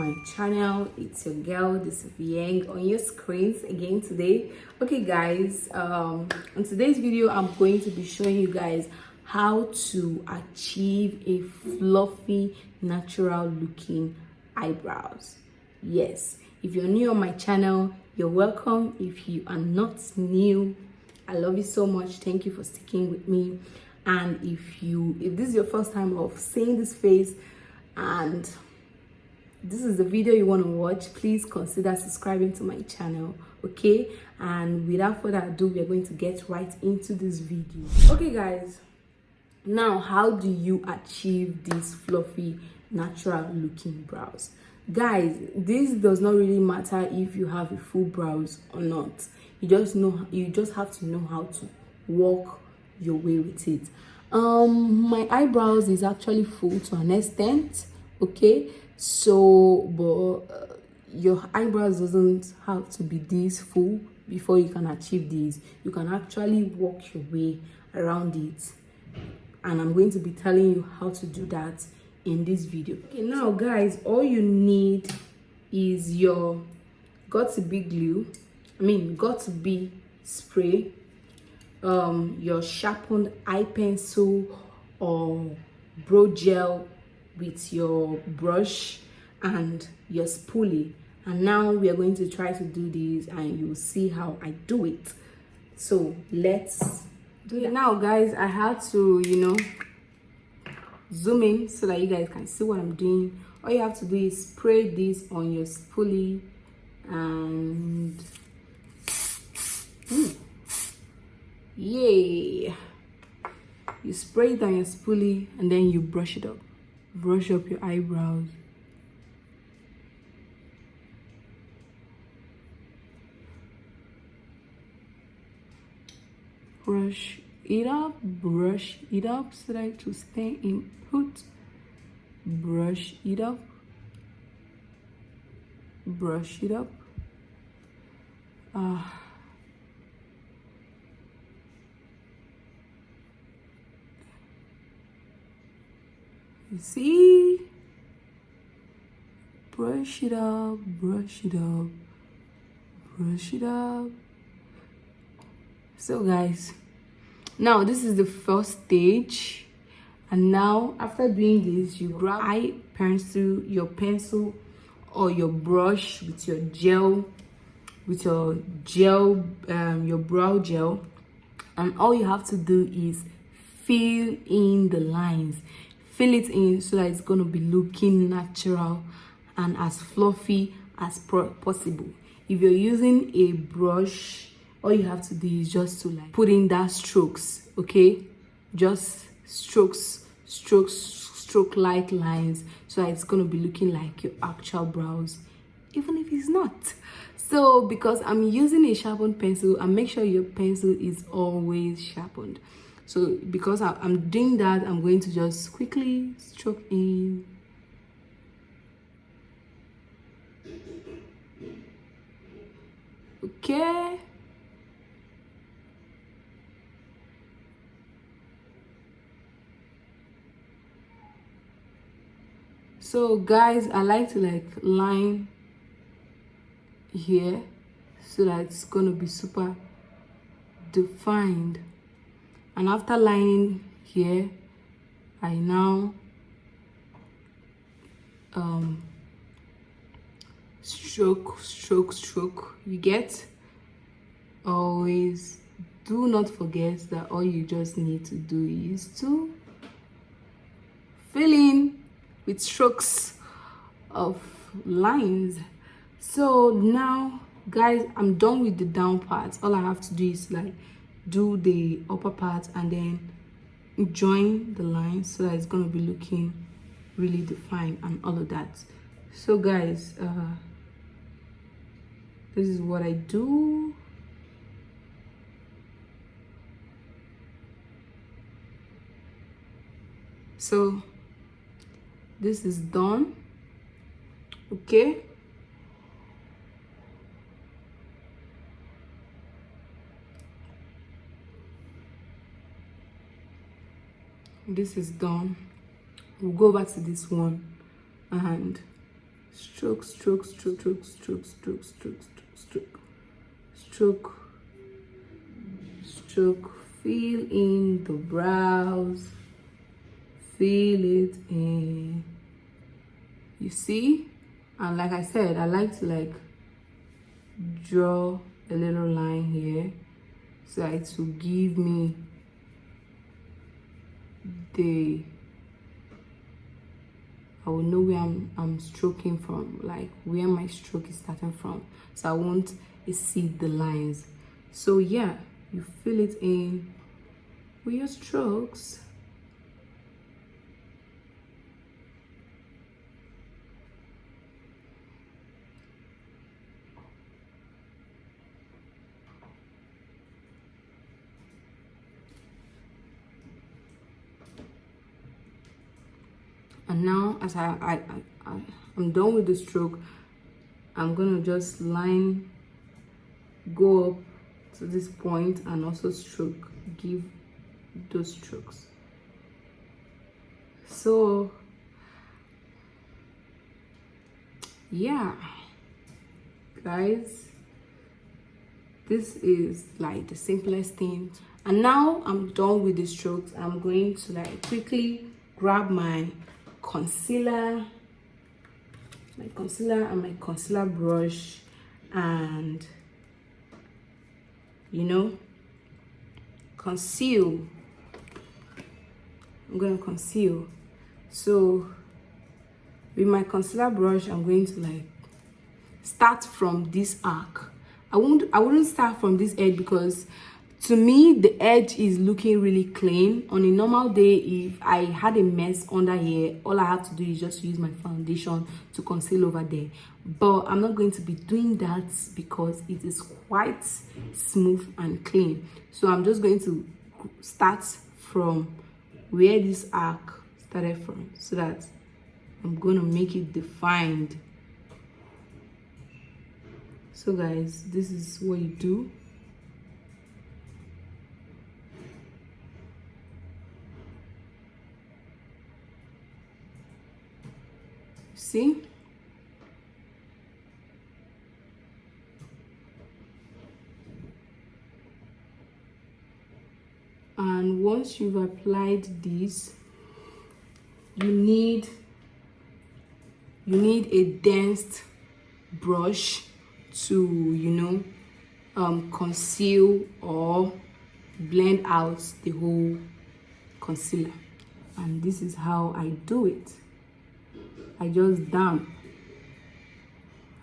my channel. It's your girl, the Sophie, on your screens again today. Okay guys, on today's video I'm going to be showing you guys how to achieve a fluffy, natural looking eyebrows. Yes, if you're new on my channel, you're welcome. If you are not new, I love you so much. Thank you for sticking with me. And if this is your first time of seeing this face and this is the video you want to watch, please consider subscribing to my channel. Okay, and without further ado, we are going to get right into this video. Okay guys, now how do you achieve these fluffy, natural looking brows? Guys, this does not really matter if you have a full brows or not. You just have to know how to walk your way with it. My eyebrows is actually full to an extent, okay, so but your eyebrows doesn't have to be this full before you can achieve this. You can actually walk your way around it, and I'm going to be telling you how to do that in this video. Okay, now guys, all you need is your got-to-be glue, got-to-be spray, your sharpened eye pencil or brow gel with your brush and your spoolie. And now we are going to try to do this and you'll see how I do it. So let's do it. Now guys, I had to zoom in so that you guys can see what I'm doing. All you have to do is spray this on your spoolie and yay, you spray it on your spoolie and then you brush it up. Brush up your eyebrows. Brush it up so that it will stay in put. Brush it up. Brush it up. You see? Brush it up, brush it up, brush it up. So guys, now this is the first stage, and now after doing this, you grab your pencil or your brush with your gel, your brow gel, and all you have to do is fill in the lines. Fill it in so that it's going to be looking natural and as fluffy as possible. If you're using a brush, all you have to do is just to put in that strokes, okay? Just stroke light lines so that it's going to be looking like your actual brows, even if it's not. So because I'm using a sharpened pencil, and make sure your pencil is always sharpened. So because I'm doing that, I'm going to just quickly stroke in. Okay. So guys, I like to line here so that it's gonna be super defined. And after lining here, I now stroke. You get? Always do not forget that all you just need to do is to fill in with strokes of lines. So now guys, I'm done with the down part. All I have to do is do the upper part and then join the lines so that it's going to be looking really defined and all of that. So guys, this is what I do. So this is done, okay? This is done. We'll go back to this one and Stroke, stroke, stroke, stroke, stroke, stroke, stroke, stroke, stroke, stroke. Fill in the brows. Fill it in. You see? And like I said, I like to like draw a little line here so that it will give me I will know where I'm stroking from, like where my stroke is starting from, so I won't exceed the lines. So yeah, you fill it in with your strokes. And now, as I'm done with the stroke, I'm gonna just go up to this point and also stroke, give those strokes. So yeah, guys, this is like the simplest thing. And now I'm done with the strokes. I'm going to like quickly grab my concealer and my concealer brush, and conceal. I'm going to conceal. So with my concealer brush, I'm going to like start from this arc. I wouldn't start from this edge, because to me the edge is looking really clean. On a normal day, if I had a mess under here, all I have to do is just use my foundation to conceal over there. But I'm not going to be doing that because it is quite smooth and clean. So I'm just going to start from where this arc started from, so that I'm gonna make it defined. So guys, this is what you do. See? And once you've applied this, you need a dense brush to conceal or blend out the whole concealer. And this is how I do it. I just damp,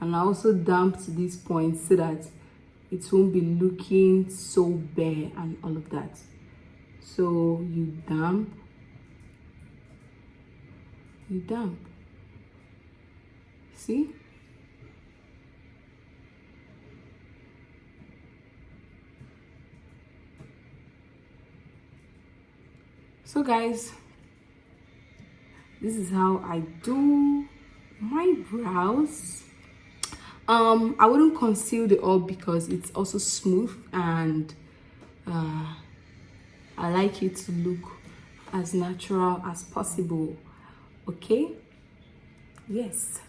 and I also damp to this point so that it won't be looking so bare and all of that. So you damp, see? So guys, this is how I do my brows. I wouldn't conceal the up because it's also smooth, and I like it to look as natural as possible. Okay, yes.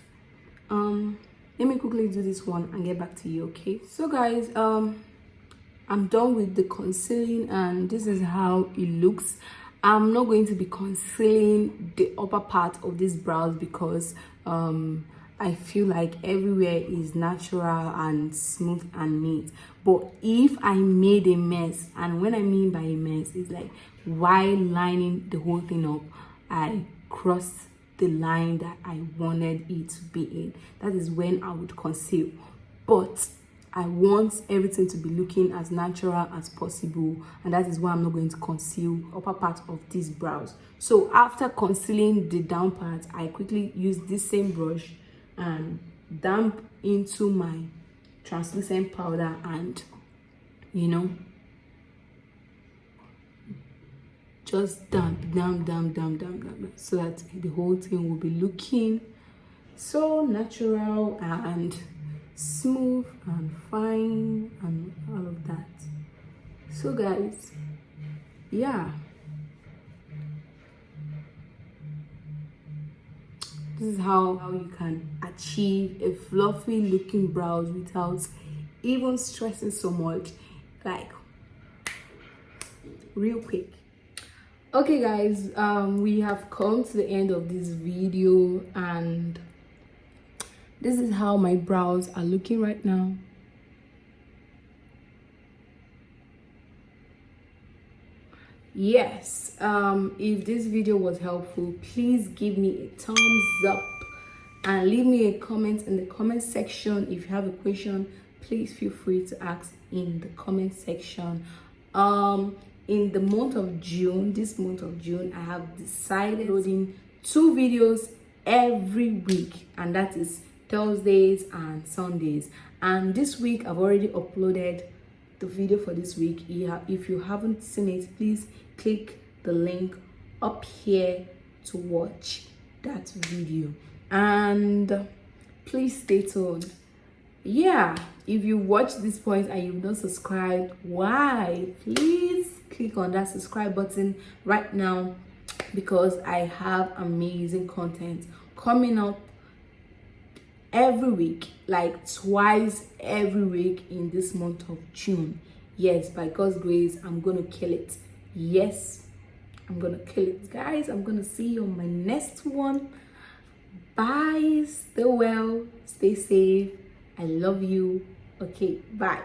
Let me quickly do this one and get back to you. Okay, so guys, I'm done with the concealing, and this is how it looks. I'm not going to be concealing the upper part of these brows because I feel like everywhere is natural and smooth and neat. But if I made a mess, and when I mean by a mess, it's like while lining the whole thing up, I crossed the line that I wanted it to be in, that is when I would conceal. But I want everything to be looking as natural as possible, and that is why I'm not going to conceal upper part of these brows. So after concealing the down part, I quickly use this same brush and damp into my translucent powder, and just damp, so that the whole thing will be looking so natural and smooth and fine and all of that. So guys, yeah, this is how you can achieve a fluffy looking brows without even stressing so much, like real quick. Okay guys, we have come to the end of this video, and this is how my brows are looking right now. Yes, if this video was helpful, please give me a thumbs up and leave me a comment in the comment section. If you have a question, please feel free to ask in the comment section. In the month of June, this month of June, I have decided loading 2 videos every week, and that is Thursdays and Sundays. And this week I've already uploaded the video for this week. If you haven't seen it, please click the link up here to watch that video, and please stay tuned. Yeah, if you watch this point and you've not subscribed, why? Please click on that subscribe button right now, because I have amazing content coming up every week, like twice every week in this month of June. Yes, by God's grace, I'm gonna kill it. Yes, I'm gonna kill it, guys. I'm gonna see you on my next one. Bye, stay well, stay safe. I love you. Okay, bye.